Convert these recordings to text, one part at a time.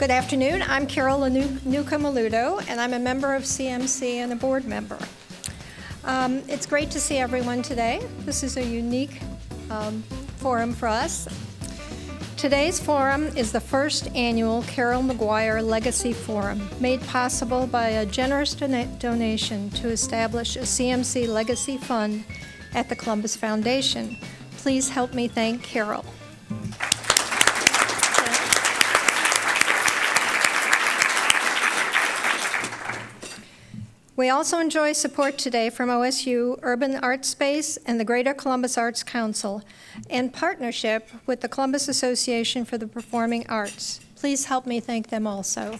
Good afternoon. I'm Carol Newcomb-Maludo, and I'm a member of CMC and a board member. It's great to see everyone today. This is a unique forum for us. Today's forum is the first annual Carol McGuire Legacy Forum, made possible by a generous donation to establish a CMC Legacy Fund at the Columbus Foundation. Please help me thank Carol. We also enjoy support today from OSU Urban Art Space and the Greater Columbus Arts Council in partnership with the Columbus Association for the Performing Arts. Please help me thank them also.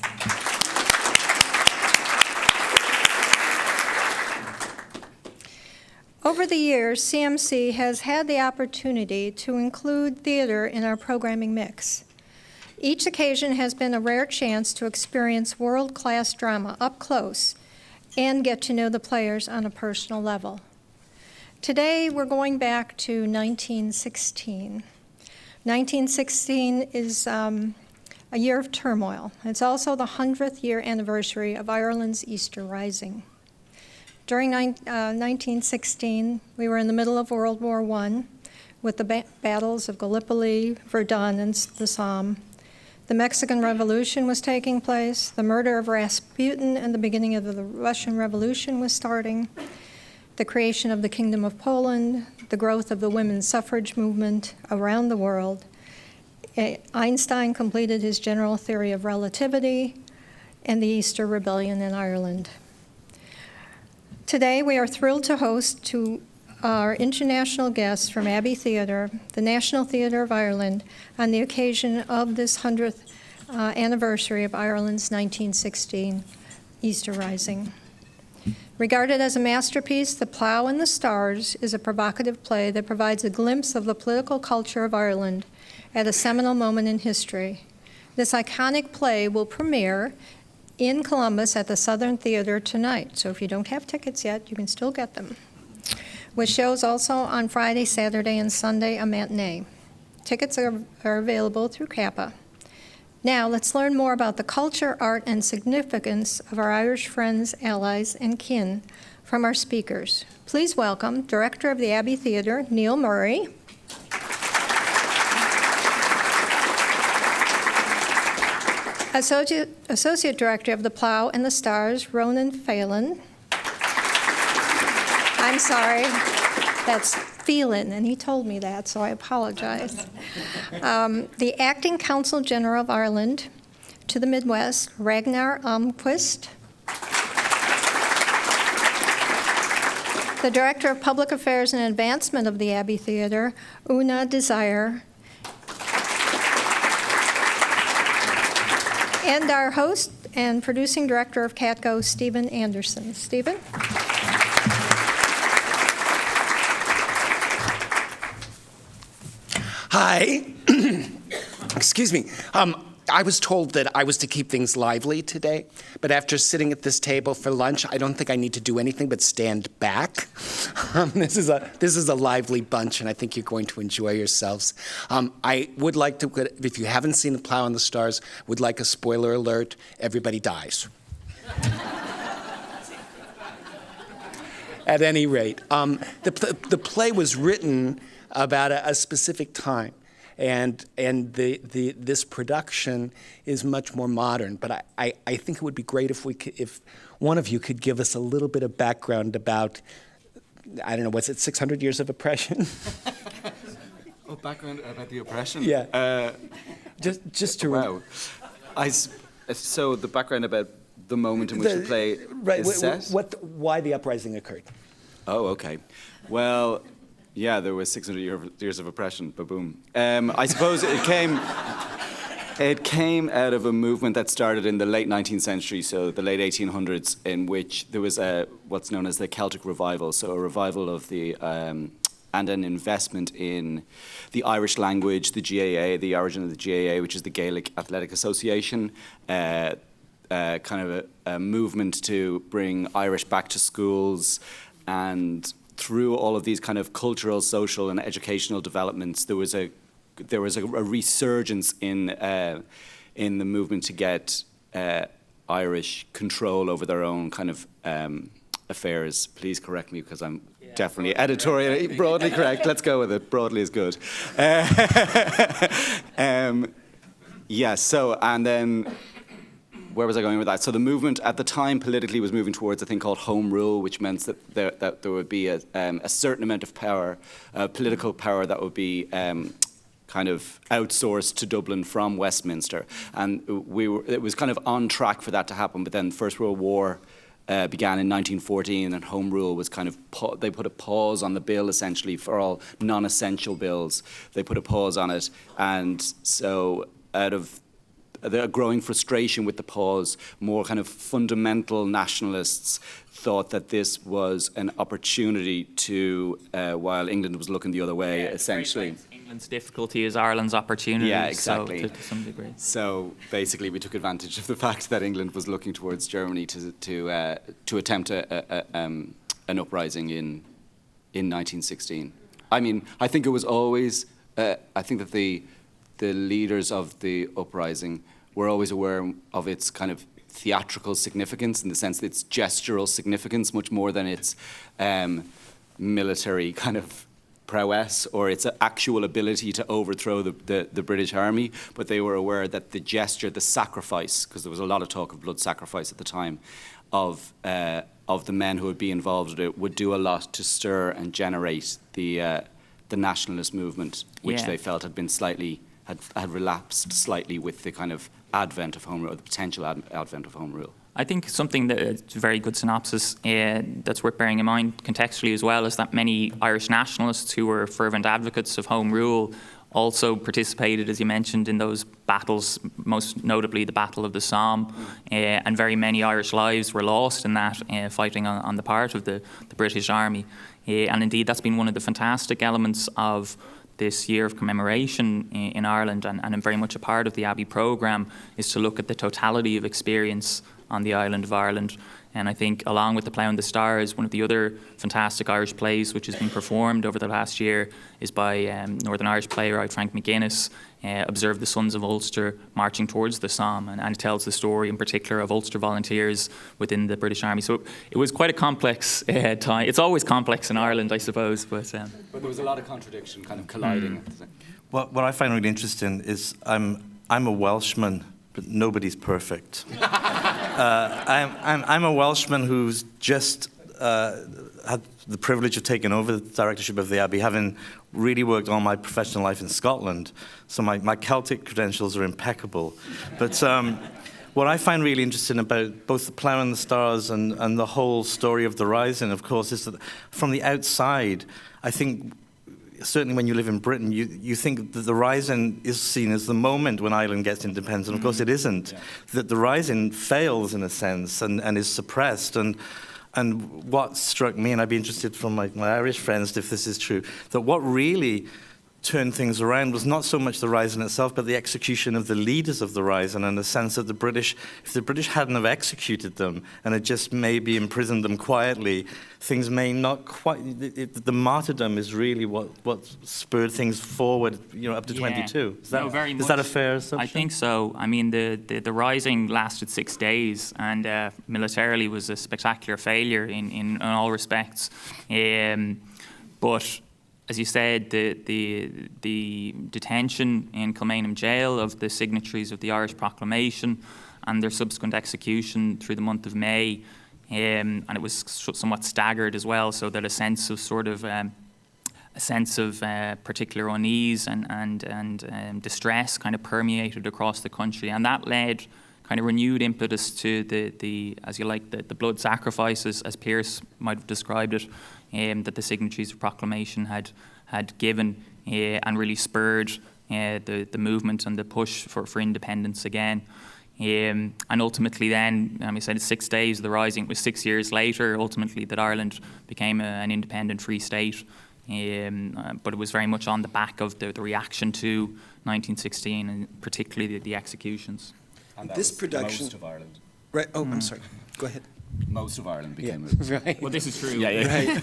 Over the years, CMC has had the opportunity to include theater in our programming mix. Each occasion has been a rare chance to experience world-class drama up close and get to know the players on a personal level. Today, we're going back to 1916. 1916 is a year of turmoil. It's also the 100th year anniversary of Ireland's Easter Rising. During 1916, we were in the middle of World War I with the battles of Gallipoli, Verdun, and the Somme. The Mexican Revolution was taking place, the murder of Rasputin and the beginning of the Russian Revolution was starting, the creation of the Kingdom of Poland, the growth of the women's suffrage movement around the world. Einstein completed his general theory of relativity, and the Easter Rebellion in Ireland. Today, we are thrilled to host our international guests from Abbey Theatre, the National Theatre of Ireland, on the occasion of this 100th anniversary of Ireland's 1916 Easter Rising. Regarded as a masterpiece, The Plough and the Stars is a provocative play that provides a glimpse of the political culture of Ireland at a seminal moment in history. This iconic play will premiere in Columbus at the Southern Theatre tonight, so if you don't have tickets yet, you can still get them. With shows also on Friday, Saturday, and Sunday, a matinee. Tickets are available through Kappa. Now, let's learn more about the culture, art, and significance of our Irish friends, allies, and kin from our speakers. Please welcome Director of the Abbey Theatre, Neil Murray. Associate Director of The Plough and the Stars, Ronan Phelan. I'm sorry, that's Phelan, and he told me that, so I apologize. The Acting Consul General of Ireland to the Midwest, Ragnar Almquist. The Director of Public Affairs and Advancement of the Abbey Theatre, Una Desire. And our host and producing director of CatGo, Stephen Anderson. Stephen? Hi. Excuse me. I was told that I was to keep things lively today, but after sitting at this table for lunch, I don't think I need to do anything but stand back. This is a lively bunch, and I think you're going to enjoy yourselves. I would like to, if you haven't seen The Plough and the Stars, would like a spoiler alert: everybody dies. At any rate, the play was written about a specific time, and this production is much more modern. But I think it would be great if one of you could give us a little bit of background about, I don't know, what's it, 600 years of oppression? Oh, background about the oppression? Yeah. Just to wow. So the background about the moment in which the play is set? Why the uprising occurred. Oh, okay. Well, yeah, there was 600 years of oppression. Ba-boom. I suppose it came out of a movement that started in the late 19th century, so the late 1800s, in which there was what's known as the Celtic Revival, so a revival of the and an investment in the Irish language, the GAA, the origin of the GAA, which is the Gaelic Athletic Association, kind of a movement to bring Irish back to schools. And through all of these kind of cultural, social, and educational developments, there was a resurgence in in the movement to get Irish control over their own kind of affairs. Please correct me because I'm definitely editorially broadly correct. Let's go with it. Broadly is good. So, and then where was I going with that? So the movement at the time politically was moving towards a thing called home rule, which meant that there would be a certain amount of power, political power that would be kind of outsourced to Dublin from Westminster. And it was kind of on track for that to happen, but then the First World War began in 1914, and Home Rule was kind of, they put a pause on the bill essentially for all non-essential bills. They put a pause on it, and so out of the growing frustration with the pause, more kind of fundamental nationalists thought that this was an opportunity to, while England was looking the other way, essentially. England's difficulty is Ireland's opportunity. Yeah, exactly. So, to some degree. So basically, we took advantage of the fact that England was looking towards Germany to attempt an uprising in 1916. I mean, I think it was always. I think that the leaders of the uprising were always aware of its kind of theatrical significance, in the sense that its gestural significance, much more than its military kind of prowess or its actual ability to overthrow the British Army. But they were aware that the gesture, the sacrifice, because there was a lot of talk of blood sacrifice at the time, of the men who would be involved with it, would do a lot to stir and generate the nationalist movement, which they felt had been slightly had relapsed slightly with the kind of advent of Home Rule, the potential advent of Home Rule. I think something that's a very good synopsis that's worth bearing in mind contextually as well is that many Irish nationalists who were fervent advocates of Home Rule also participated, as you mentioned, in those battles, most notably the Battle of the Somme, and very many Irish lives were lost in that, fighting on the part of the British Army. And indeed, that's been one of the fantastic elements of this year of commemoration in Ireland, and very much a part of the Abbey programme, is to look at the totality of experience on the island of Ireland. And I think, along with The Plough and the Stars, one of the other fantastic Irish plays which has been performed over the last year is by Northern Irish playwright Frank McGuinness, Observe the Sons of Ulster Marching Towards the Somme, and it tells the story in particular of Ulster volunteers within the British Army. So it was quite a complex time. It's always complex in Ireland, I suppose. But there was a lot of contradiction kind of colliding. What I find really interesting is I'm a Welshman, but nobody's perfect. I'm a Welshman who's just had the privilege of taking over the directorship of the Abbey, having really worked all my professional life in Scotland. So my Celtic credentials are impeccable. But what I find really interesting about both The Plough and the Stars and the whole story of the Rising, of course, is that from the outside, I think, certainly when you live in Britain, you think that the Rising is seen as the moment when Ireland gets independence, and of course it isn't. Yeah. That the Rising fails in a sense and is suppressed. And what struck me, and I'd be interested from my Irish friends if this is true, that what really turned things around was not so much the Rising itself, but the execution of the leaders of the Rising, and the sense that if the British hadn't have executed them and had just maybe imprisoned them quietly, things may not quite. The martyrdom is really what spurred things forward, up to 22. Is that a fair assumption? I think so. I mean, the Rising lasted 6 days, and militarily was a spectacular failure in all respects. But as you said, the detention in Kilmainham jail of the signatories of the Irish Proclamation and their subsequent execution through the month of May, and it was somewhat staggered as well, so that a sense of particular unease and distress kind of permeated across the country, and that led kind of renewed impetus to the blood sacrifices, as Pearse might have described it, that the signatories of proclamation had given, and really spurred the movement and the push for independence again. And ultimately then, we said it's 6 days of the Rising. It was 6 years later, ultimately, that Ireland became an independent free state. But it was very much on the back of the reaction to 1916, and particularly the executions. And this production, most of Ireland. Right. Oh, I'm sorry. Go ahead. Most of Ireland became right. Well, this is true. Yeah. Right.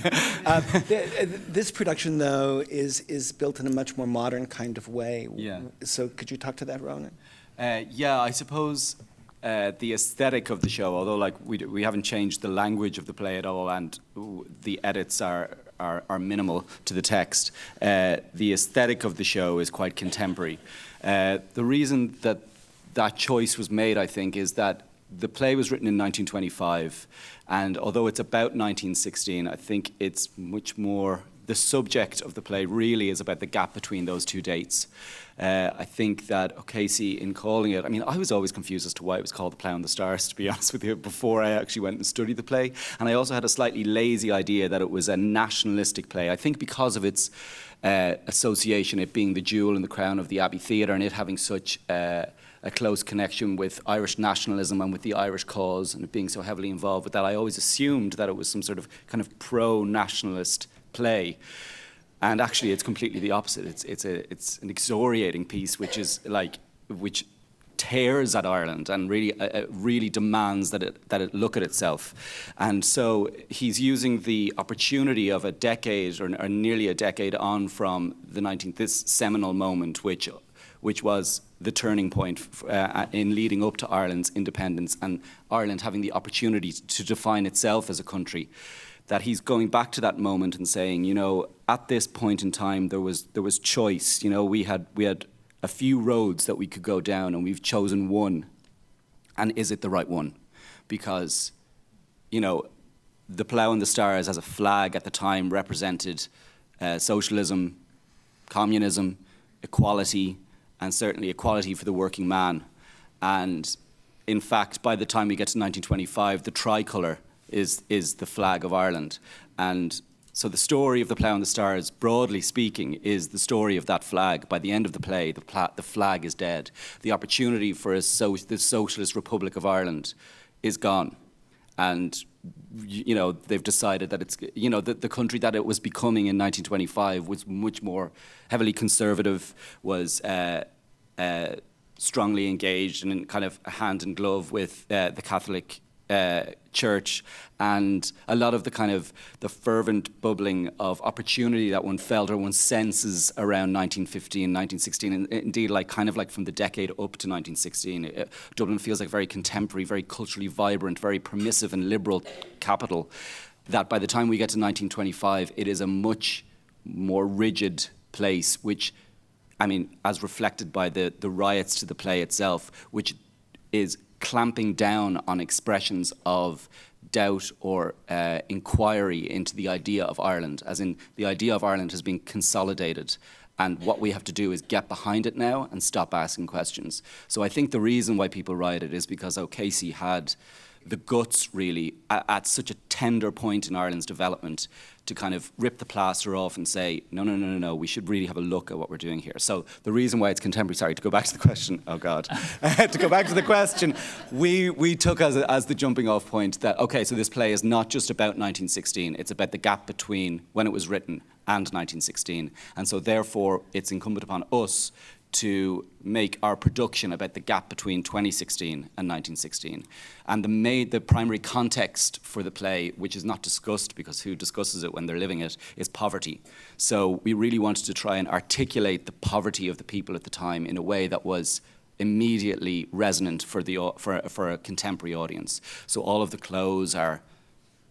This production, though, is built in a much more modern kind of way. Yeah. So could you talk to that, Ronan? Yeah, I suppose the aesthetic of the show, although like we haven't changed the language of the play at all, and the edits are minimal to the text, the aesthetic of the show is quite contemporary. The reason that choice was made, I think, is that the play was written in 1925, and although it's about 1916, I think it's much more, the subject of the play really is about the gap between those two dates. I think that O'Casey, in calling it, I mean, I was always confused as to why it was called The Plough and the Stars, to be honest with you, before I actually went and studied the play. And I also had a slightly lazy idea that it was a nationalistic play. I think because of its association, it being the jewel in the crown of the Abbey Theatre, and it having such a close connection with Irish nationalism and with the Irish cause, and it being so heavily involved with that, I always assumed that it was some sort of kind of pro-nationalist play. And actually, it's completely the opposite. It's an excoriating piece, which tears at Ireland and really demands that it look at itself. And so he's using the opportunity of a decade or nearly a decade on from this seminal moment, which was the turning point in leading up to Ireland's independence and Ireland having the opportunity to define itself as a country. That he's going back to that moment and saying, you know, at this point in time there was choice. You know, we had a few roads that we could go down, and we've chosen one. And is it the right one? Because, you know, the Plough and the Stars as a flag at the time represented socialism, communism, equality, and certainly equality for the working man. And in fact, by the time we get to 1925, the tricolour is the flag of Ireland. And so the story of the Plough and the Stars, broadly speaking, is the story of that flag. By the end of the play, the flag is dead. The opportunity for the Socialist Republic of Ireland is gone. And, you know, they've decided that it's, you know, the country that it was becoming in 1925 was much more heavily conservative, was strongly engaged and in kind of hand in glove with the Catholic Church, and a lot of the kind of the fervent bubbling of opportunity that one felt or one senses around 1915, 1916, and indeed like kind of like from the decade up to 1916. Dublin feels like very contemporary, very culturally vibrant, very permissive and liberal capital, that by the time we get to 1925, it is a much more rigid place, which, I mean, as reflected by the riots to the play itself, which is clamping down on expressions of doubt or inquiry into the idea of Ireland, as in the idea of Ireland has been consolidated, and what we have to do is get behind it now and stop asking questions. So I think the reason why people rioted is because O'Casey had the guts, really, at such a tender point in Ireland's development, to kind of rip the plaster off and say, no, we should really have a look at what we're doing here. So the reason why it's contemporary, sorry, to go back to the question, oh God, to go back to the question, we took as the jumping off point that, okay, so this play is not just about 1916, it's about the gap between when it was written and 1916. And so therefore, it's incumbent upon us to make our production about the gap between 2016 and 1916. And the primary context for the play, which is not discussed because who discusses it when they're living it, is poverty. So we really wanted to try and articulate the poverty of the people at the time in a way that was immediately resonant for a contemporary audience. So all of the clothes are,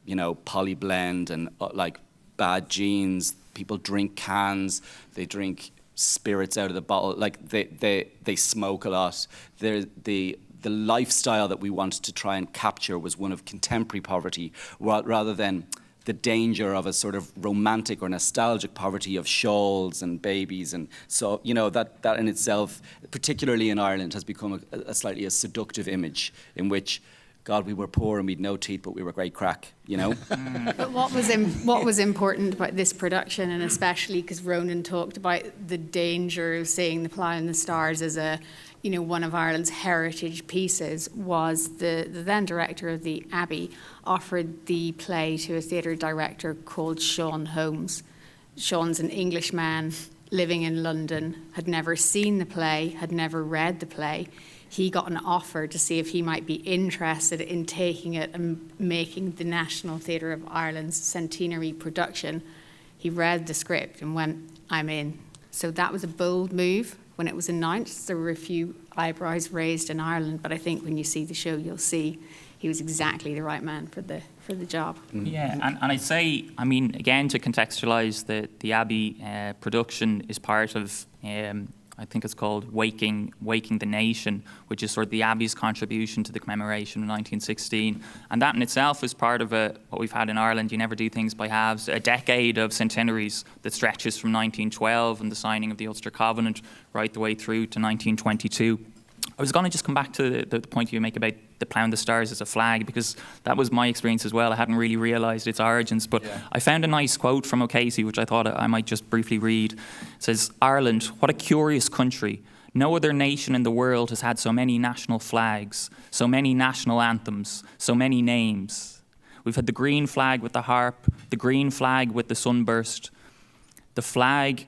you know, polyblend and like bad jeans. People drink cans. They drink spirits out of the bottle, like they smoke a lot. The lifestyle that we wanted to try and capture was one of contemporary poverty, rather than the danger of a sort of romantic or nostalgic poverty of shawls and babies. And so, you know, that in itself, particularly in Ireland, has become a slightly a seductive image in which, God, we were poor and we'd no teeth, but we were great crack, you know? But what was important about this production, and especially because Ronan talked about the danger of seeing the Plough and the Stars as a, you know, one of Ireland's heritage pieces, was the then director of the Abbey offered the play to a theatre director called Sean Holmes. Sean's an Englishman living in London, had never seen the play, had never read the play. He got an offer to see if he might be interested in taking it and making the National Theatre of Ireland's centenary production. He read the script and went, I'm in. So that was a bold move when it was announced, there were a few eyebrows raised in Ireland, but I think when you see the show, you'll see he was exactly the right man for the job. Yeah, and I'd say, I mean, again, to contextualise, the Abbey production is part of, I think it's called Waking the Nation, which is sort of the Abbey's contribution to the commemoration of 1916. And that in itself is part of what we've had in Ireland. You never do things by halves. A decade of centenaries that stretches from 1912 and the signing of the Ulster Covenant right the way through to 1922. I was going to just come back to the point you make about the plough and the stars as a flag, because that was my experience as well. I hadn't really realised its origins, but I found a nice quote from O'Casey, which I thought I might just briefly read. It says, "Ireland, what a curious country. No other nation in the world has had so many national flags, so many national anthems, so many names. We've had the green flag with the harp, the green flag with the sunburst, the flag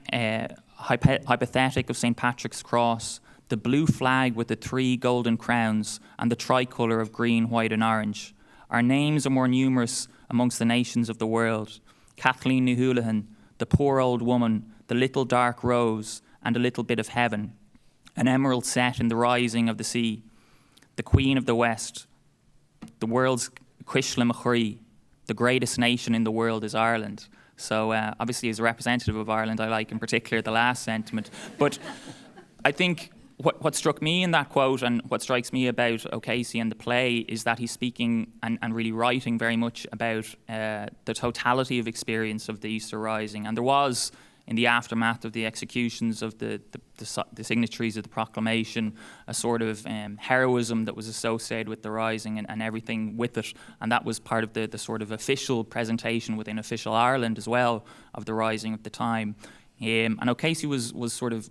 hypothetic of St. Patrick's Cross, the blue flag with the 3 golden crowns, and the tricolour of green, white and orange. Our names are more numerous amongst the nations of the world. Kathleen Ní Houlihan, the poor old woman, the little dark rose, and a little bit of heaven, an emerald set in the rising of the sea, the queen of the west, the world's Cuishla Machrí, the greatest nation in the world is Ireland." So obviously as a representative of Ireland, I like in particular the last sentiment. But I think what struck me in that quote, and what strikes me about O'Casey and the play, is that he's speaking and really writing very much about the totality of experience of the Easter Rising. And there was, in the aftermath of the executions of the signatories of the proclamation, a sort of heroism that was associated with the Rising and everything with it. And that was part of the sort of official presentation within official Ireland as well of the Rising of the time. And O'Casey was sort of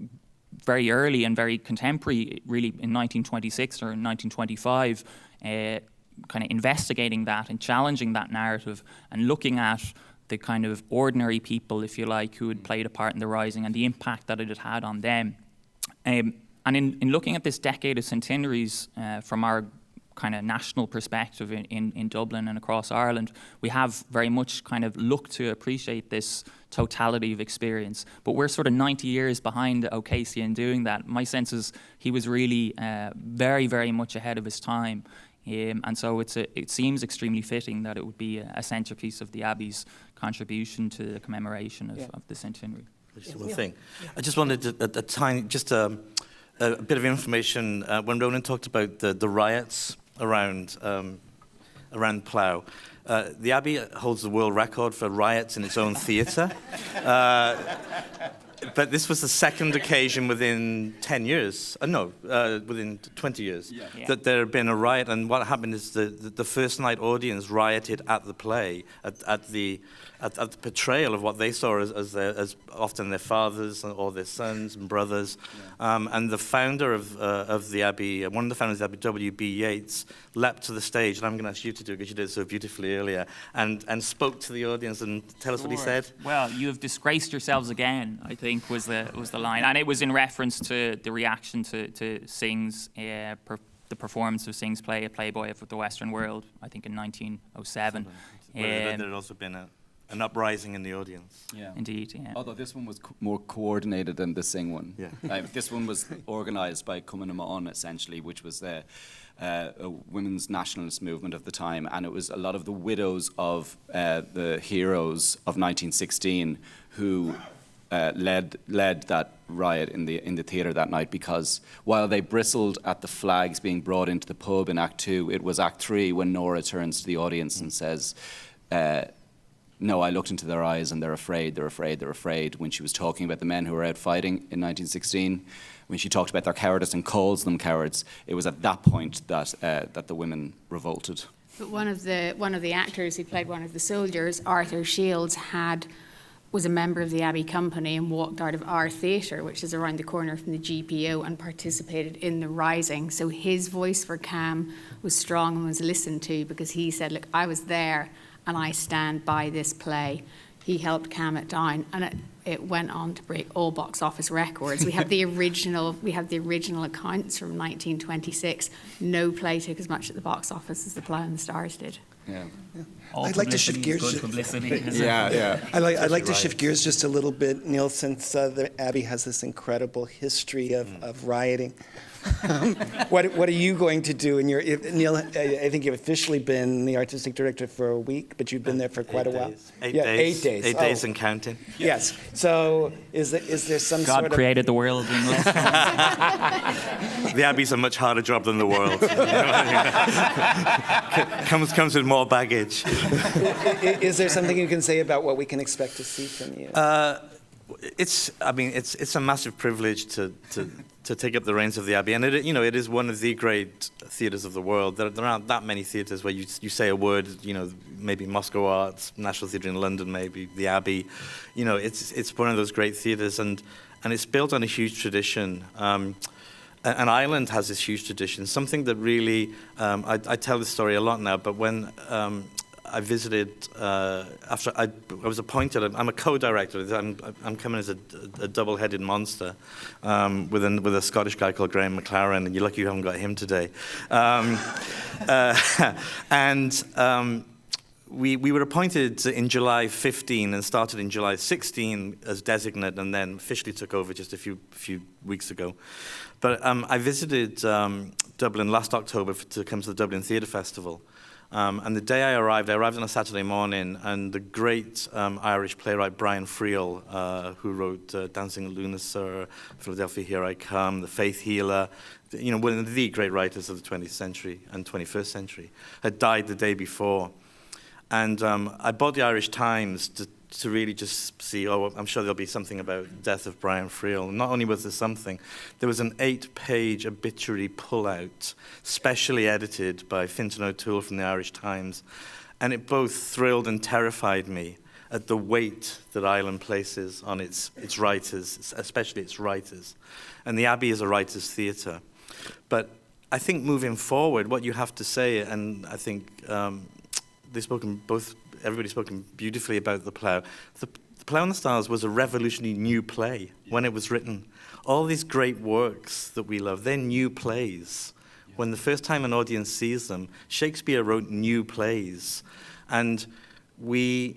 very early and very contemporary, really, in 1926 or in 1925, kind of investigating that and challenging that narrative and looking at the kind of ordinary people, if you like, who had played a part in the Rising and the impact that it had had on them. And in looking at this decade of centenaries from our kind of national perspective in Dublin and across Ireland, we have very much kind of looked to appreciate this totality of experience. But we're sort of 90 years behind O'Casey in doing that. My sense is he was really very, very much ahead of his time. And so it seems extremely fitting that it would be a centrepiece of the Abbey's contribution to the commemoration of the centenary. Just one thing. I just wanted a bit of information. When Ronan talked about the riots around Plough, the Abbey holds the world record for riots in its own theatre. But this was the second occasion within 10 years, within 20 years, that there had been a riot. And what happened is the first night audience rioted at the play, at the portrayal of what they saw as often their fathers or their sons and brothers. And the founder of the Abbey, one of the founders of the Abbey, W.B. Yeats, leapt to the stage, and I'm going to ask you to do it because you did it so beautifully earlier, and spoke to the audience and tell us what he said. Well, you have disgraced yourselves again, I think, was the line. And it was in reference to the reaction to Synge's, the performance of Synge's play, A Playboy of the Western World, I think in 1907. There had also been an uprising in the audience. Yeah. Indeed, yeah. Although this one was more coordinated than the Synge one. Yeah. This one was organised by Cumann Ma'an, essentially, which was a women's nationalist movement of the time, and it was a lot of the widows of the heroes of 1916 who led that riot in the theatre that night, because while they bristled at the flags being brought into the pub in Act 2, it was Act 3 when Nora turns to the audience and says, "No, I looked into their eyes and they're afraid, they're afraid, they're afraid," when she was talking about the men who were out fighting in 1916. When she talked about their cowardice and calls them cowards, it was at that point that the women revolted. But one of the actors who played one of the soldiers, Arthur Shields, was a member of the Abbey Company and walked out of our theatre, which is around the corner from the GPO, and participated in the Rising. So his voice for Cam was strong and was listened to, because he said, "Look, I was there and I stand by this play." He helped calm it down, and it went on to break all box office records. We have the original accounts from 1926. No play took as much at the box office as The Plough and the Stars did. Yeah. All I'd like to shift publicity is gears. good publicity, is it? Yeah. I'd like to shift gears just a little bit, Neil, since the Abbey has this incredible history of rioting. What are you going to do in your, Neil, I think you've officially been the artistic director for a week, but you've been there for quite a while. 8 Yeah, days. 8 days. 8 days and counting. Yes. So is there some God sort of... created the world in less time. The Abbey's a much harder job than the world. comes with more baggage. Is there something you can say about what we can expect to see from you? It's a massive privilege to take up the reins of the Abbey, and it is one of the great theatres of the world. There aren't that many theatres where you say a word, maybe Moscow Arts, National Theatre in London, maybe the Abbey. It's one of those great theatres, and it's built on a huge tradition. And Ireland has this huge tradition. Something that really, I tell this story a lot now, but when I visited after I was appointed. I'm a co-director. I'm coming as a double-headed monster with a Scottish guy called Graham McLaren, and you're lucky you haven't got him today. We were appointed in July 15 and started in July 16 as designate, and then officially took over just a few weeks ago. But I visited Dublin last October to come to the Dublin Theatre Festival. And the day I arrived on a Saturday morning, and the great Irish playwright Brian Friel, who wrote Dancing Lunacer, Philadelphia, Here I Come, The Faith Healer, one of the great writers of the 20th century and 21st century, had died the day before. And I bought the Irish Times to really just see, I'm sure there'll be something about the death of Brian Friel. And not only was there something, there was an 8-page obituary pullout, specially edited by Fintan O'Toole from the Irish Times. And it both thrilled and terrified me at the weight that Ireland places on its writers, especially its writers. And the Abbey is a writer's theatre. But I think moving forward, what you have to say, and I think everybody's spoken beautifully about The Plough. The Plough and the Stars was a revolutionary new play when it was written. All these great works that we love, they're new plays. When the first time an audience sees them, Shakespeare wrote new plays. And we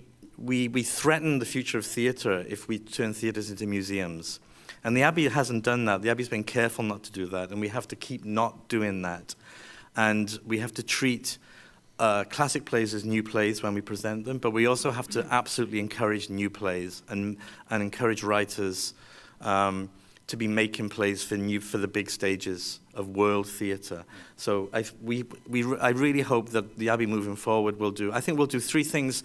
threaten the future of theatre if we turn theatres into museums. And the Abbey hasn't done that. The Abbey's been careful not to do that, and we have to keep not doing that. And we have to treat classic plays as new plays when we present them, but we also have to absolutely encourage new plays and encourage writers to be making plays for the big stages of world theatre. So I really hope that the Abbey moving forward we'll do 3 things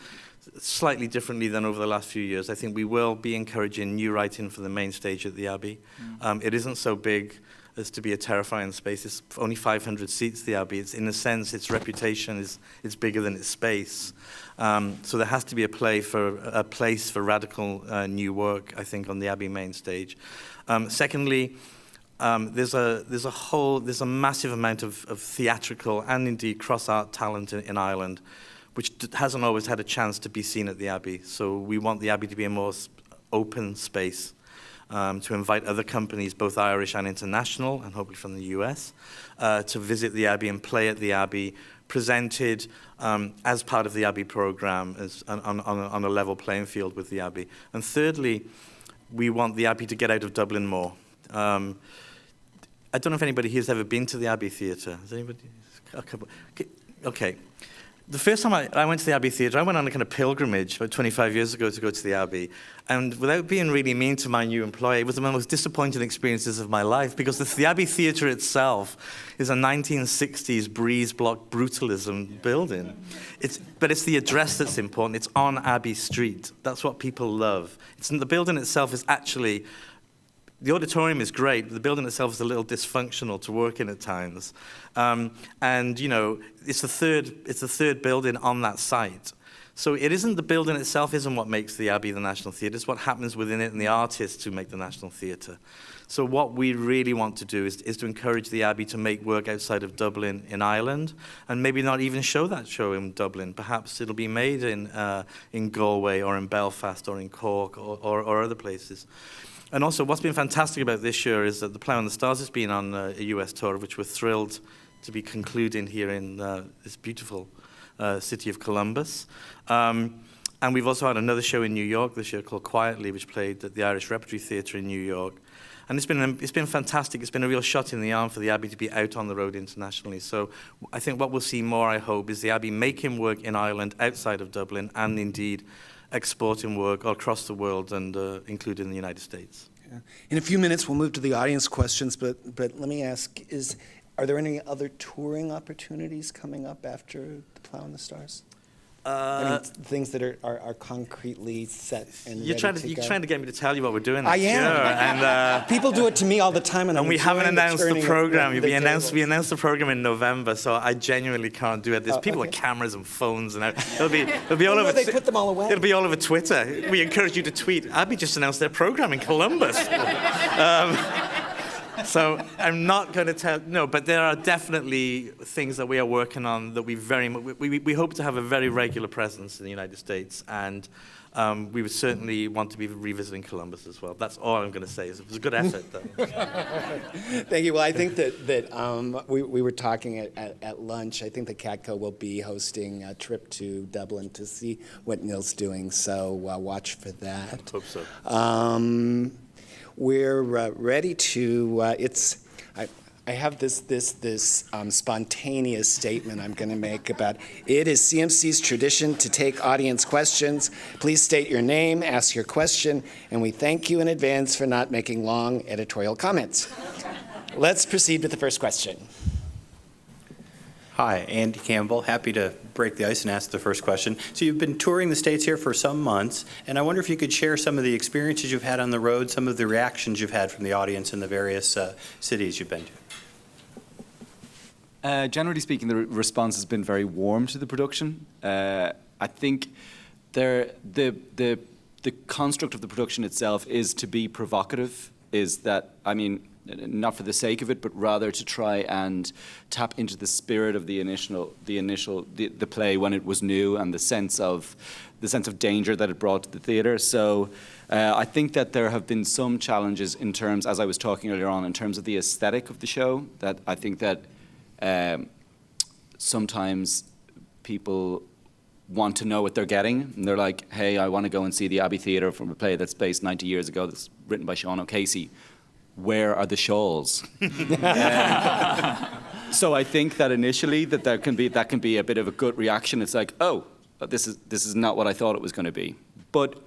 slightly differently than over the last few years. I think we will be encouraging new writing for the main stage at the Abbey. It isn't so big as to be a terrifying space. It's only 500 seats, the Abbey. It's, in a sense, its reputation is bigger than its space. So there has to be a place for radical new work, I think, on the Abbey main stage. Secondly, there's a massive amount of theatrical and indeed cross-art talent in Ireland, which hasn't always had a chance to be seen at the Abbey. So we want the Abbey to be a more open space, to invite other companies, both Irish and international, and hopefully from the US, to visit the Abbey and play at the Abbey, presented as part of the Abbey program on a level playing field with the Abbey. And thirdly, we want the Abbey to get out of Dublin more. I don't know if anybody here has ever been to the Abbey Theatre. Has anybody? A couple. Okay. The first time I went to the Abbey Theatre, I went on a kind of pilgrimage about 25 years ago to go to the Abbey. And without being really mean to my new employee, it was one of the most disappointing experiences of my life, because the Abbey Theatre itself is a 1960s breeze block brutalism building. But it's the address that's important. It's on Abbey Street. That's what people love. The building itself is actually... The auditorium is great, but the building itself is a little dysfunctional to work in at times. And, it's the third building on that site. So it isn't the building itself isn't what makes the Abbey the National Theatre. It's what happens within it and the artists who make the National Theatre. So what we really want to do is to encourage the Abbey to make work outside of Dublin in Ireland, and maybe not even show that show in Dublin. Perhaps it'll be made in Galway or in Belfast or in Cork or other places. And also, what's been fantastic about this year is that The Plough and the Stars has been on a US tour, which we're thrilled to be concluding here in this beautiful city of Columbus. And we've also had another show in New York this year called Quietly, which played at the Irish Repertory Theatre in New York. And it's been fantastic. It's been a real shot in the arm for the Abbey to be out on the road internationally. So I think what we'll see more, I hope, is the Abbey making work in Ireland outside of Dublin, and indeed exporting work all across the world, and including the United States. Yeah. In a few minutes, we'll move to the audience questions, but let me ask, are there any other touring opportunities coming up after The Plough and the Stars? Things that are concretely set and You're trying to get me to tell you what we're doing I next am. year. And, people do it to me all the time, and we haven't announced the program. We announced the the program in November, so I genuinely can't do it. There's people with cameras and phones, and it'll be all over. They put them all away. It'll be all over Twitter. We encourage you to tweet. Abbey just announced their program in Columbus. So I'm not going to tell, no, but there are definitely things that we are working on that we hope to have a very regular presence in the United States, and we would certainly want to be revisiting Columbus as well. That's all I'm going to say. It was a good effort, though. Thank you. Well, I think that we were talking at lunch. I think the CATCO will be hosting a trip to Dublin to see what Neil's doing, so watch for that. I hope so. We're ready to. I have this spontaneous statement I'm going to make about it is CMC's tradition to take audience questions. Please state your name, ask your question, and we thank you in advance for not making long editorial comments. Let's proceed with the first question. Hi, Andy Campbell. Happy to break the ice and ask the first question. So you've been touring the States here for some months, and I wonder if you could share some of the experiences you've had on the road, some of the reactions you've had from the audience in the various cities you've been to. Generally speaking, the response has been very warm to the production. I think the construct of the production itself is to be provocative, not for the sake of it, but rather to try and tap into the spirit of the play when it was new, and the sense of danger that it brought to the theatre. So I think that there have been some challenges in terms, as I was talking earlier on, in terms of the aesthetic of the show, that I think that sometimes people want to know what they're getting, and they're like, hey, I want to go and see the Abbey Theatre from a play that's based 90 years ago, that's written by Sean O'Casey. Where are the shawls? So I think that initially that can be a bit of a gut reaction. It's like, oh, this is not what I thought it was going to be. But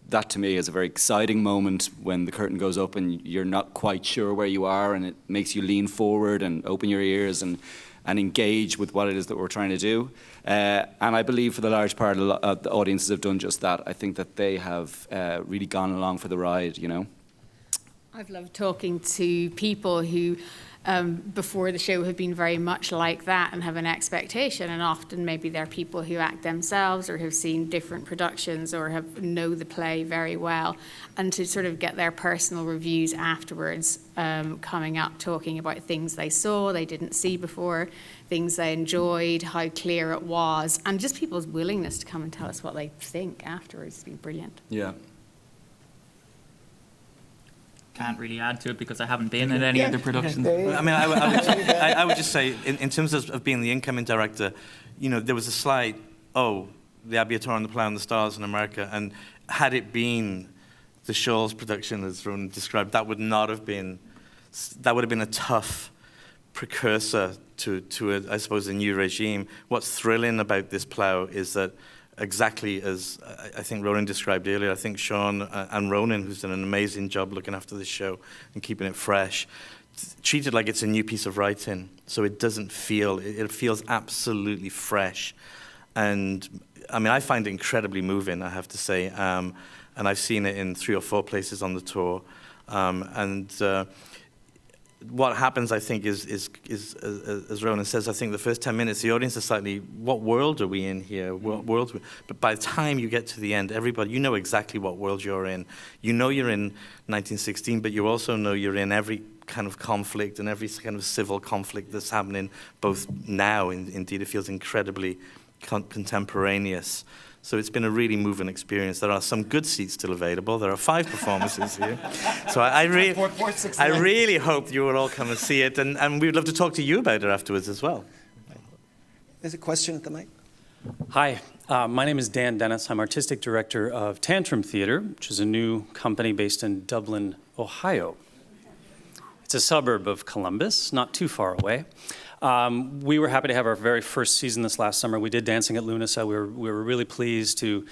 that to me is a very exciting moment when the curtain goes up and you're not quite sure where you are, and it makes you lean forward and open your ears and engage with what it is that we're trying to do. And I believe for the large part the audiences have done just that. I think that they have really gone along for the ride, you know. I've loved talking to people who, before the show, have been very much like that and have an expectation. And often maybe they're people who act themselves or have seen different productions or know the play very well. And to sort of get their personal reviews afterwards, coming up, talking about things they saw, they didn't see before, things they enjoyed, how clear it was, and just people's willingness to come and tell us what they think afterwards has been brilliant. Yeah. Can't really add to it because I haven't been in any other productions. I mean, I would just say, in terms of being the incoming director, you know, there was a slight, the Abbey tour on The Plough and the Stars in America, and had it been the Shaw's production, as Ronan described, that would have been a tough precursor to I suppose, a new regime. What's thrilling about this Plough is that, exactly as I think Ronan described earlier, I think Sean and Ronan, who's done an amazing job looking after this show and keeping it fresh, treat it like it's a new piece of writing. So it doesn't feel, it feels absolutely fresh. And I mean, I find it incredibly moving, I have to say. And I've seen it in 3 or 4 places on the tour. What happens, I think, is as Ronan says, I think the first 10 minutes, the audience is slightly, what world are we in here? What world? But by the time you get to the end, everybody, you know exactly what world you're in. You know you're in 1916, but you also know you're in every kind of conflict and every kind of civil conflict that's happening, both now, indeed, it feels incredibly contemporaneous. So it's been a really moving experience. There are some good seats still available. There are 5 performances here. So I really hope you will all come and see it, and we'd love to talk to you about it afterwards as well. There's a question at the mic. Hi, my name is Dan Dennis. I'm Artistic Director of Tantrum Theatre, which is a new company based in Dublin, Ohio. It's a suburb of Columbus, not too far away. We were happy to have our very first season this last summer. We did Dancing at Lunasa. We were really pleased to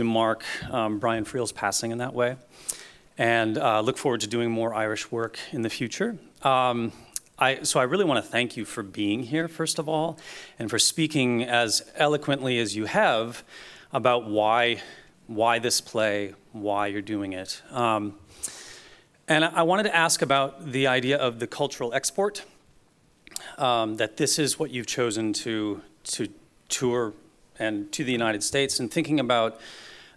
mark Brian Friel's passing in that way, and look forward to doing more Irish work in the future. So I really want to thank you for being here, first of all, and for speaking as eloquently as you have about why this play, why you're doing it. And I wanted to ask about the idea of the cultural export, that this is what you've chosen to tour and to the United States, and thinking about,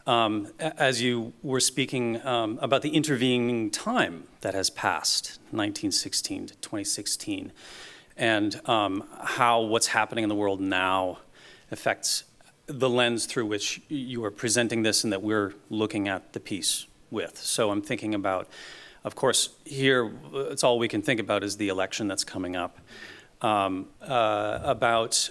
as you were speaking about the intervening time that has passed, 1916 to 2016, and how what's happening in the world now affects the lens through which you are presenting this and that we're looking at the piece with. So I'm thinking about, of course, here, it's all we can think about is the election that's coming up, about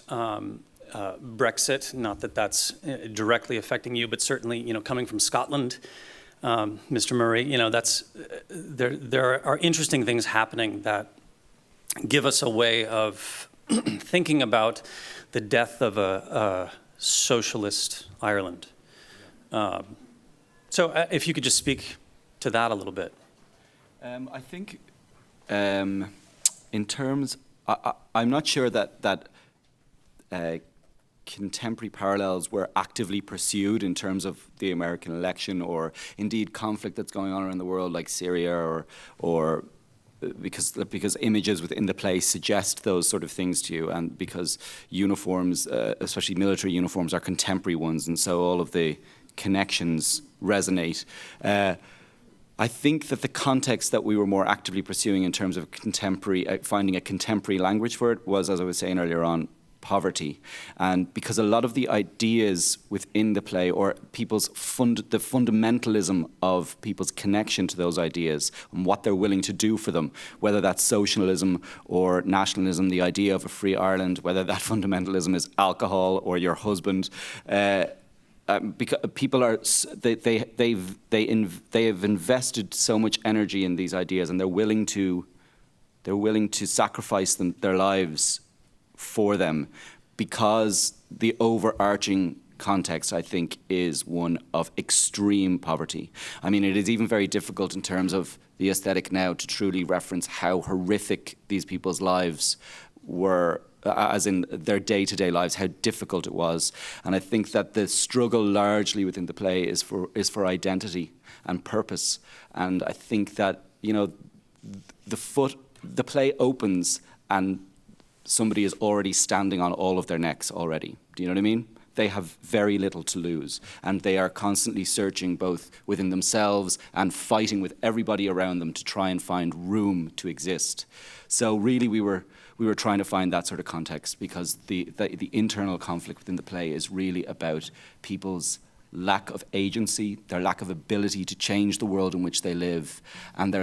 Brexit, not that that's directly affecting you, but certainly, coming from Scotland, Mr. Murray, there are interesting things happening that give us a way of thinking about the death of a socialist Ireland. So if you could just speak to that a little bit. I think in terms, I'm not sure that contemporary parallels were actively pursued in terms of the American election, or indeed conflict that's going on around the world, like Syria, or because images within the play suggest those sort of things to you, and because uniforms, especially military uniforms, are contemporary ones, and so all of the connections resonate. I think that the context that we were more actively pursuing in terms of contemporary, finding a contemporary language for it was, as I was saying earlier on, poverty. And because a lot of the ideas within the play, or people's the fundamentalism of people's connection to those ideas and what they're willing to do for them, whether that's socialism or nationalism, the idea of a free Ireland, whether that fundamentalism is alcohol or your husband, because people are they have invested so much energy in these ideas, and they're willing to sacrifice their lives for them, because the overarching context, I think, is one of extreme poverty. I mean, it is even very difficult in terms of the aesthetic now to truly reference how horrific these people's lives were, as in their day-to-day lives, how difficult it was. And I think that the struggle largely within the play is for identity and purpose. And I think that, the play opens and somebody is already standing on all of their necks already. Do you know what I mean? They have very little to lose, and they are constantly searching both within themselves and fighting with everybody around them to try and find room to exist. So really we were trying to find that sort of context, because the internal conflict within the play is really about people's lack of agency, their lack of ability to change the world in which they live, and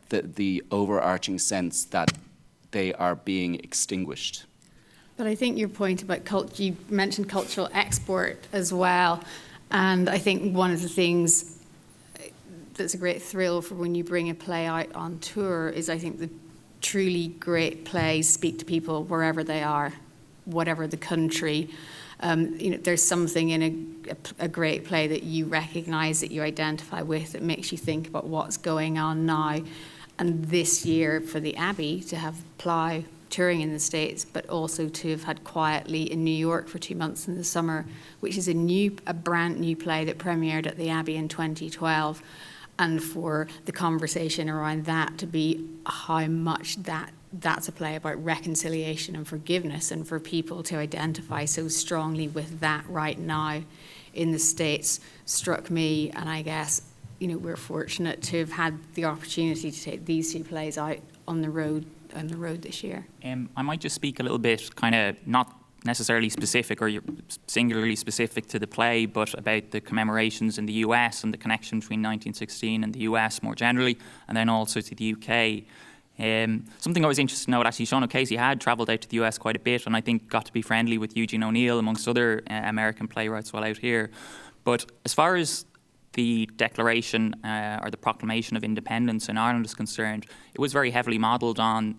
the overarching sense that they are being extinguished. But I think your point about you mentioned cultural export as well, and I think one of the things that's a great thrill for when you bring a play out on tour is, I think, the truly great plays speak to people wherever they are, whatever the country. There's something in a great play that you recognise, that you identify with, that makes you think about what's going on now. And this year for the Abbey, to have Plough touring in the States, but also to have had Quietly in New York for 2 months in the summer, which is a brand new play that premiered at the Abbey in 2012, and for the conversation around that to be how much that's a play about reconciliation and forgiveness, and for people to identify so strongly with that right now in the States struck me. And I guess we're fortunate to have had the opportunity to take these two plays out on the road this year. I might just speak a little bit, kind of not necessarily specific or singularly specific to the play, but about the commemorations in the US and the connection between 1916 and the US more generally, and then also to the UK. Something I was interested to note, actually, Sean O'Casey had travelled out to the US quite a bit, and I think got to be friendly with Eugene O'Neill, amongst other American playwrights while out here. But as far as the declaration or the proclamation of independence in Ireland is concerned, it was very heavily modelled on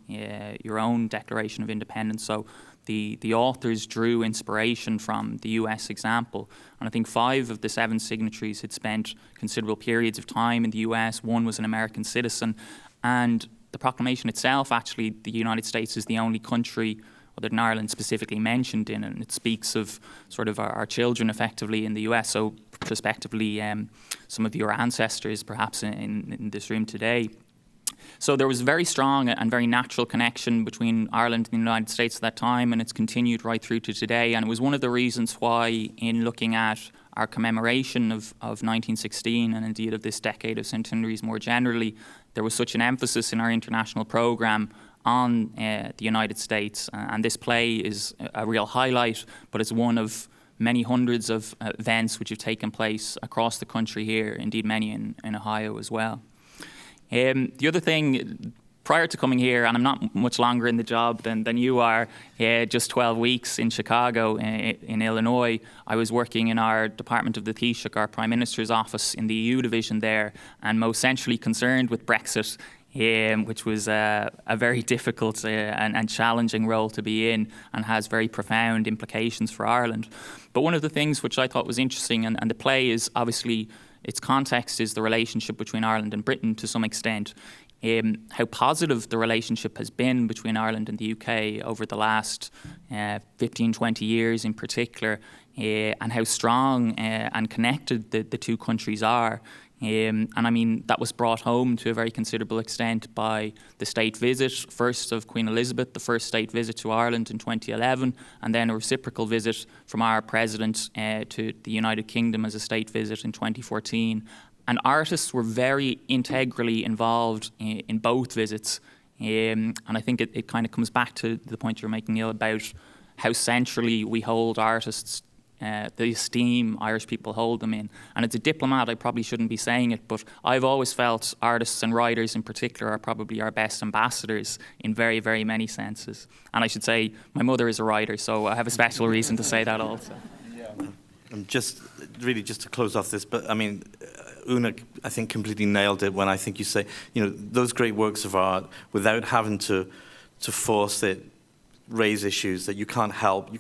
your own Declaration of Independence. So the authors drew inspiration from the US example. And I think 5 of the 7 signatories had spent considerable periods of time in the US. 1 was an American citizen. And the proclamation itself, actually, the United States is the only country other than Ireland specifically mentioned in it, and it speaks of sort of our children effectively in the US. So prospectively, some of your ancestors perhaps in this room today. So there was a very strong and very natural connection between Ireland and the United States at that time, and it's continued right through to today. And it was one of the reasons why, in looking at our commemoration of 1916 and indeed of this decade of centenaries more generally, there was such an emphasis in our international programme on the United States. And this play is a real highlight, but it's one of many hundreds of events which have taken place across the country here, indeed many in Ohio as well. The other thing, prior to coming here, and I'm not much longer in the job than you are, just 12 weeks in Chicago, in Illinois, I was working in our Department of the Taoiseach, our Prime Minister's office in the EU division there, and most centrally concerned with Brexit, which was a very difficult and challenging role to be in, and has very profound implications for Ireland. But one of the things which I thought was interesting, and the play is obviously, its context is the relationship between Ireland and Britain to some extent, how positive the relationship has been between Ireland and the UK over the last 15, 20 years in particular, and how strong and connected the two countries are. And I mean, that was brought home to a very considerable extent by the state visit, first of Queen Elizabeth, the first state visit to Ireland in 2011, and then a reciprocal visit from our president to the United Kingdom as a state visit in 2014. And artists were very integrally involved in both visits. And I think it kind of comes back to the point you're making, Neil, about how centrally we hold artists, the esteem Irish people hold them in. And as a diplomat, I probably shouldn't be saying it, but I've always felt artists and writers in particular are probably our best ambassadors in very, very many senses. And I should say, my mother is a writer, so I have a special reason to say that also. And just to close off this, but I mean, Una, I think, completely nailed it when I think you say, those great works of art, without having to force it, raise issues that you can't help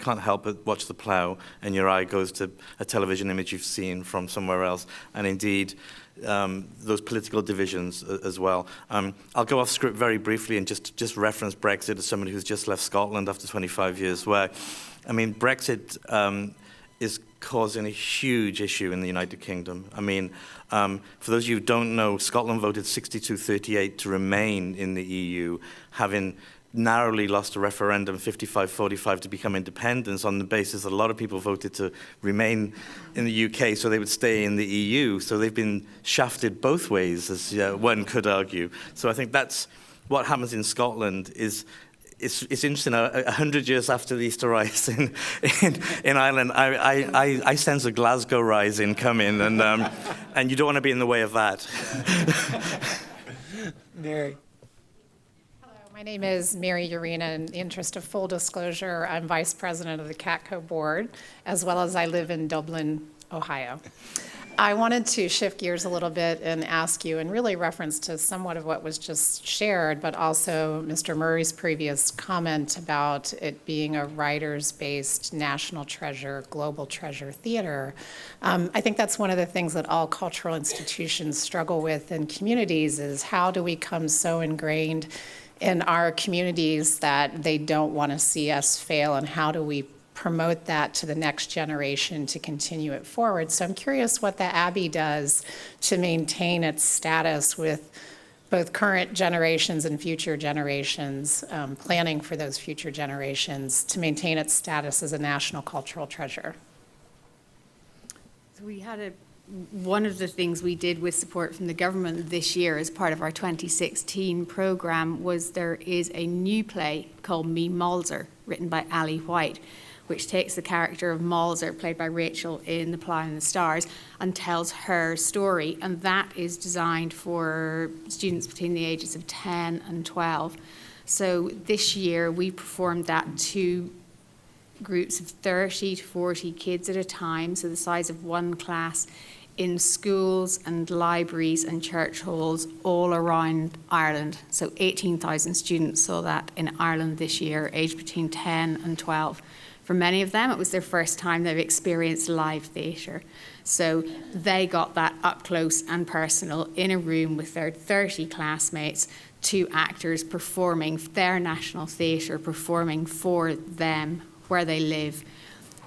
but watch the plough and your eye goes to a television image you've seen from somewhere else, and indeed those political divisions as well. I'll go off script very briefly and just reference Brexit as somebody who's just left Scotland after 25 years, where, I mean, Brexit is causing a huge issue in the United Kingdom. I mean, for those of you who don't know, Scotland voted 62-38 to remain in the EU, having narrowly lost a referendum 55-45 to become independence on the basis that a lot of people voted to remain in the UK so they would stay in the EU. So they've been shafted both ways, as one could argue. So I think that's what happens in Scotland is it's interesting. 100 years after the Easter Rising in Ireland, I sense a Glasgow Rising coming, and you don't want to be in the way of that. Mary. My name is Mary Urena. In the interest of full disclosure, I'm vice president of the CATCO board, as well as I live in Dublin, Ohio. I wanted to shift gears a little bit and ask you, in really reference to somewhat of what was just shared, but also Mr. Murray's previous comment about it being a writers-based national treasure, global treasure theater. I think that's one of the things that all cultural institutions struggle with in communities is how do we become so ingrained in our communities that they don't want to see us fail, and how do we promote that to the next generation to continue it forward. So I'm curious what the Abbey does to maintain its status with both current generations and future generations, planning for those future generations to maintain its status as a national cultural treasure. So we had one of the things we did with support from the government this year as part of our 2016 programme was there is a new play called Me Malzer, written by Ali White, which takes the character of Malzer, played by Rachel in The Plough and the Stars, and tells her story. And that is designed for students between the ages of 10 and 12. So this year we performed that to groups of 30 to 40 kids at a time, so the size of one class, in schools and libraries and church halls all around Ireland. So 18,000 students saw that in Ireland this year, aged between 10 and 12. For many of them, it was their first time they've experienced live theatre. So they got that up close and personal in a room with their 30 classmates, two actors performing their national theatre, performing for them where they live.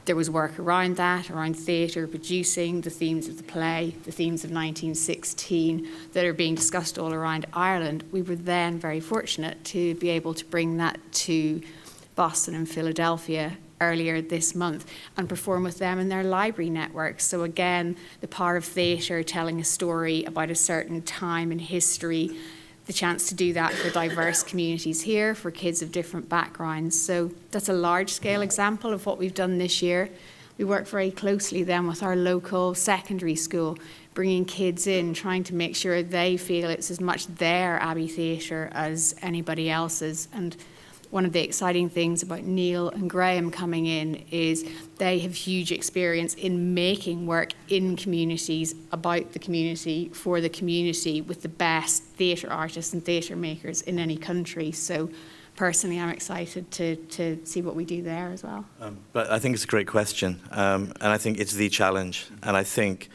There was work around that, around theatre, producing, the themes of the play, the themes of 1916 that are being discussed all around Ireland. We were then very fortunate to be able to bring that to Boston and Philadelphia earlier this month and perform with them in their library networks. So again, the power of theatre, telling a story about a certain time in history, the chance to do that for diverse communities here, for kids of different backgrounds. So that's a large-scale example of what we've done this year. We work very closely then with our local secondary school, bringing kids in, trying to make sure they feel it's as much their Abbey theatre as anybody else's. And one of the exciting things about Neil and Graham coming in is they have huge experience in making work in communities, about the community, for the community, with the best theatre artists and theatre makers in any country. So personally, I'm excited to see what we do there as well. But I think it's a great question, and I think it's the challenge. And I think,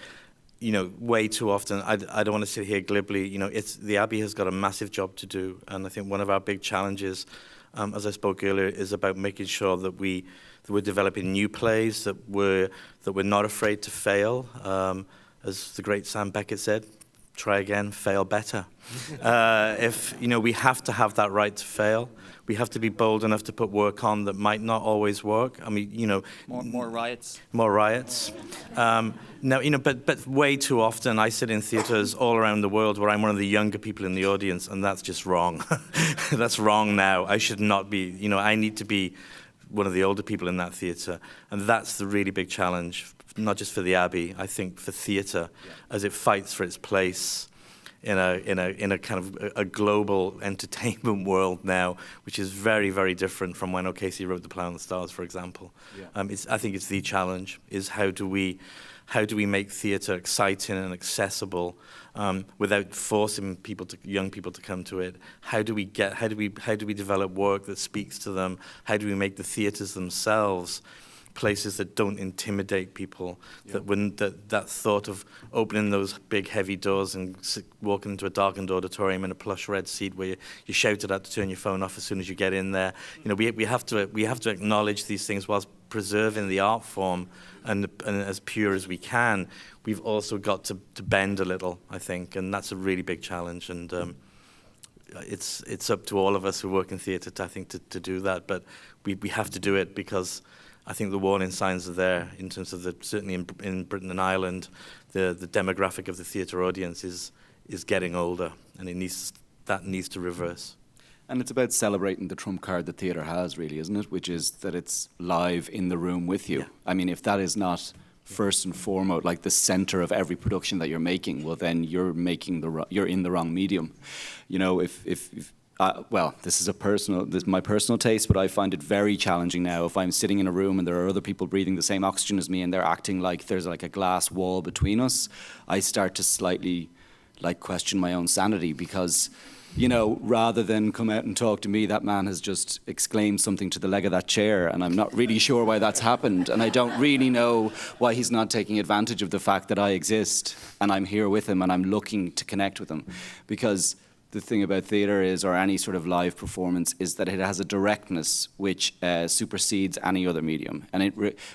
you know, way too often, I don't want to sit here glibly, you know, the Abbey has got a massive job to do. And I think one of our big challenges, as I spoke earlier, is about making sure that we're developing new plays, that we're not afraid to fail. As the great Sam Beckett said, try again, fail better. If, you know, we have to have that right to fail. We have to be bold enough to put work on that might not always work. I mean, you know, More riots. More riots. Now, you know, but way too often I sit in theatres all around the world where I'm one of the younger people in the audience, and that's just wrong. That's wrong now. I should not be, you know, I need to be one of the older people in that theatre. And that's the really big challenge, not just for the Abbey, I think for theatre, as it fights for its place in a kind of a global entertainment world now, which is very, very different from when O'Casey wrote The Plough and the Stars, for example. Yeah. I think it's the challenge, is how do we make theatre exciting and accessible without forcing young people to come to it? How do we develop work that speaks to them? How do we make the theatres themselves places that don't intimidate people, that thought of opening those big heavy doors and walking into a darkened auditorium in a plush red seat where you're shouted at to turn your phone off as soon as you get in there. You know, we have to acknowledge these things whilst preserving the art form and as pure as we can. We've also got to bend a little, I think, and that's a really big challenge. And it's up to all of us who work in theatre, I think, to do that. But we have to do it because I think the warning signs are there in terms of certainly in Britain and Ireland, the demographic of the theatre audience is getting older, and that needs to reverse. And it's about celebrating the trump card that theatre has, really, isn't it? Which is that it's live in the room with you. Yeah. I mean, if that is not first and foremost, like the center of every production that you're making, well, then you're in the wrong medium. You know, well, this is my personal taste, but I find it very challenging now if I'm sitting in a room and there are other people breathing the same oxygen as me and they're acting like there's like a glass wall between us. I start to slightly question my own sanity because, you know, rather than come out and talk to me, that man has just exclaimed something to the leg of that chair, and I'm not really sure why that's happened, and I don't really know why he's not taking advantage of the fact that I exist and I'm here with him and I'm looking to connect with him. Because the thing about theatre is, or any sort of live performance, is that it has a directness which supersedes any other medium,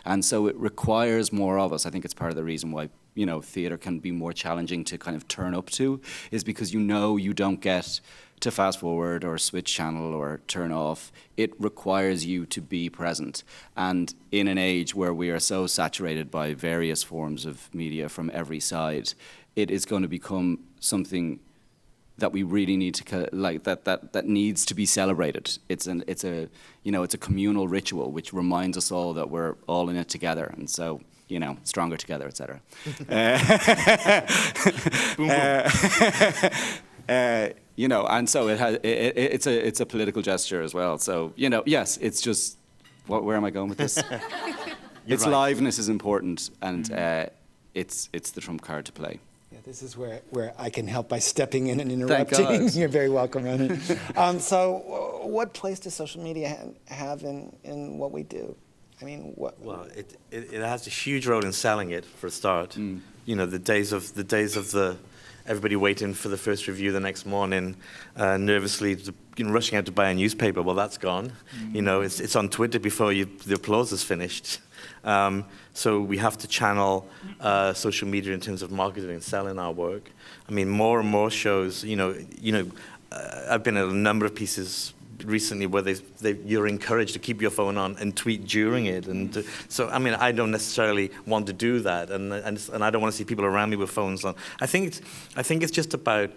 and so it requires more of us. I think it's part of the reason why, you know, theatre can be more challenging to kind of turn up to, is because you don't get to fast forward or switch channel or turn off. It requires you to be present, and in an age where we are so saturated by various forms of media from every side, it is going to become something that we really need to that needs to be celebrated. It's a communal ritual which reminds us all that we're all in it together, and so stronger together, etc. And so it's a political gesture as well. So yes, it's just where am I going with this? Its right. liveness is important, and it's the trump card to play. Yeah, this is where I can help by stepping in and Thank interrupting. God. You're very welcome, Ronan. So what place does social media have in what we do? I mean, what? Well, it has a huge role in selling it, for a start. The days of the everybody waiting for the first review the next morning, nervously rushing out to buy a newspaper. Well, that's gone. It's on Twitter before the applause is finished. So we have to channel social media in terms of marketing and selling our work. I mean, more and more shows. I've been at a number of pieces recently where you're encouraged to keep your phone on and tweet during it, and so I mean I don't necessarily want to do that, and I don't want to see people around me with phones on. I think it's just about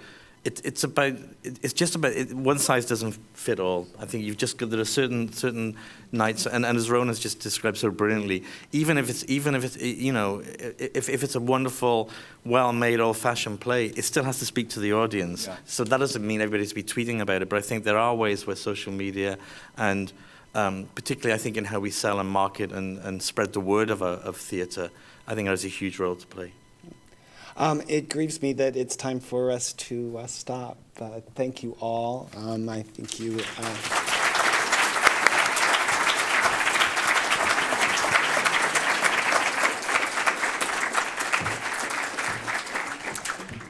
one size doesn't fit all. I think you've just got there are certain nights, and as Ron has just described so brilliantly, even if it's if it's a wonderful, well-made, old-fashioned play, it still has to speak to the audience. Yeah. So that doesn't mean everybody has to be tweeting about it, but I think there are ways where social media and particularly I think in how we sell and market and spread the word of theatre, I think has a huge role to play. It grieves me that it's time for us to stop. Thank you all. I think you...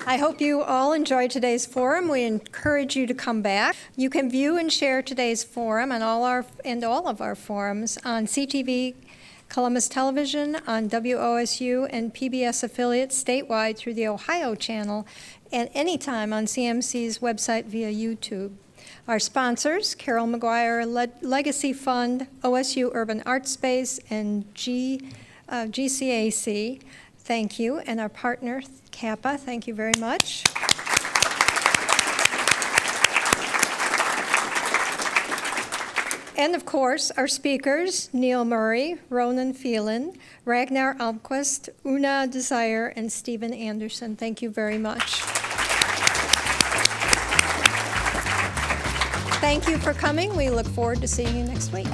I hope you all enjoyed today's forum. We encourage you to come back. You can view and share today's forum and all of our forums on CTV, Columbus Television, on WOSU and PBS affiliates statewide through the Ohio channel, and anytime on CMC's website via YouTube. Our sponsors, Carol McGuire Legacy Fund, OSU Urban Art Space, and GCAC, thank you. And our partner, Kappa, thank you very much. And of course, our speakers, Neil Murray, Ronan Phelan, Ragnar Almquist, Una Desire, and Stephen Anderson. Thank you very much. Thank you for coming. We look forward to seeing you next week.